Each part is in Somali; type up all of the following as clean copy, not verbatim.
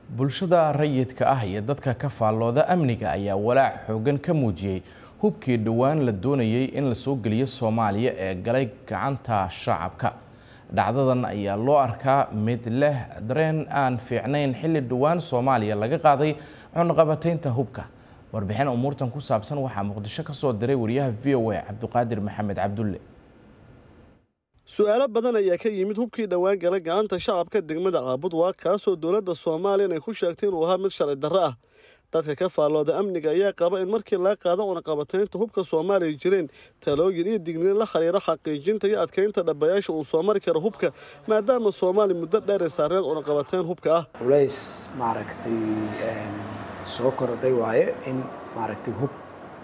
bulshada rayidka ah iyo dadka ka faallooda amniga ayaa walaac xoogan ka muujiyay hubkii dhawaan la doonayay in la soo geliyo Soomaaliya ee galay gacanta shacabka. dhacdadan ayaa loo arkaa mid leh dareen aan fiicnayn xilli dhawaan Soomaaliya laga qaaday cunaqabataynta hubka. warbixin umuurtan ku saabsan waxaa Muqdisho ka soo diray wariyaha VOA Cabduqaadir Maxamed Cabdulle. su'aalo badan ayaa ka yimid hubkii dhawaan galay gacanta shacabka degmada Caabud waa kaasoo dowladda Soomaaliya ay ku sheegtay inuu ahaa mid sharci darro ah. dadka ka faallooda amniga ayaa qaba in markii la qaado cunaqabataynta hubka Soomaaliya jireen talooyin iyo digniin la xiriira xaqiijinta iyo adkeynta dhabayaasha uu soo mari karo hubka maadaama Soomaaliya muddo dheer ay saareen cunaqabatayn hubka ah. culays soo kordhay waaye in hub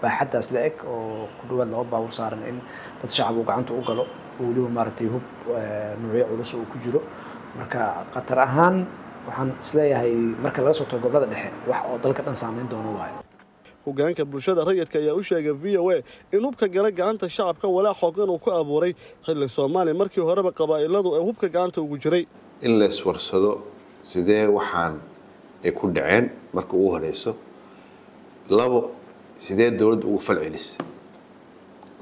baaxadaas la eg oo ku dhawaad laba baawur saaran in dad shacab uu gacanta u galo waliba hub nuucyo culus oo ku jiro marka qatar ahaan waxaan isleeyahay marka laga soo tago gobolada dhexe wax oo dalka dhan saameyn doono waaye. hogaanka bulshada rayidka ayaa u sheegay VOA in hubka galay gacanta shacabka walaac xooggan uu ku abuuray xilli Soomaaliya markii horeba qabaa'iladu ay hubka gacanta ugu jiray in la iswarsado sidee waxaan ay ku dhaceen marka ugu horeyso labo sidee dawladdu ugu falcelis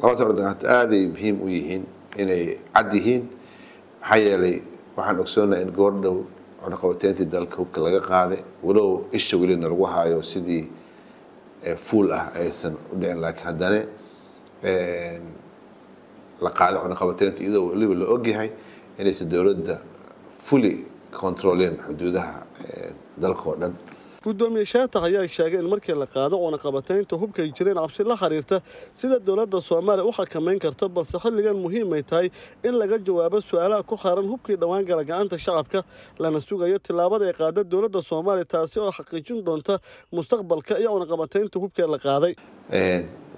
labada ordaad aad ay muhiim u yihiin inay cad yihiin maxaa yeelay waxaan ogsoonahay in goordhow cunaqabatayntii dalka hubka laga qaaday walow isha welina lagu haayo sidii fuul ah aysan u dhicin laakiin haddana la qaaday cunaqabatayntii iyadoo weliba la ogyahay inaysan dowladda fully controlling xuduudaha dalka oo dhan. gudoomiye shaatax ayaa sheegay in markii la qaado cunaqabataynta hubka ay jireen cabsi la xiriirta sida dowladda Soomaaliya u xakameyn karto balse xilligan muhiim ay tahay in laga jawaabo su'aalaha ku xaran hubkii dhawaan galay gacanta shacabka lana sugayo tilaabada ay qaado dowladda Soomaaliya taasi oo xaqiijin doonta mustaqbalka iyo cunaqabataynta hubka la qaaday.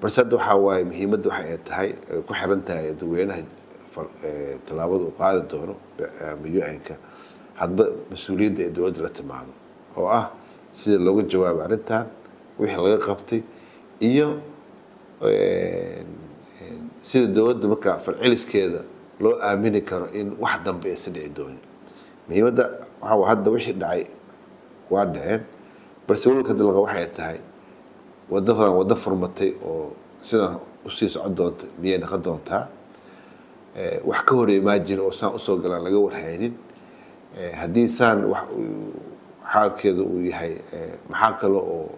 balse waxa waaye muhiimadda waxa ay tahay ku xiran tahay dadweynaha tilaabada uu qaadi doono UN-ka hadba mas'uuliyadda ee dowladda la timaado oo ah sida looga jawaabo arrintan wixii laga qabtay iyo sida dowladda marka falceliskeeda loo aamini karo in wax dambe aysan dhici doonin. muhiimadda waxa hadda wixii dhacay waa dhaceen balse walka dalka waxay tahay waddo furmatay oo sidan u sii socon doonta miyay noqon doontaa wax ka hor imaajin oo saan usoo galaan laga warhaynin haddii saan wax xaalkeedu uu yahay maxaa kale oo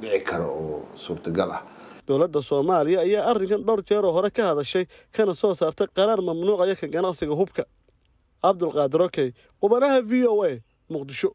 dhici kara oo suurtagal ah. dowladda Soomaaliya ayaa arrinkan dhowr jeer hore ka hadashay kana soo saartay qaraar mamnuucaya ka ganacsiga hubka. Cabdulqaadir Okey, qubanaha VOA, Muqdisho.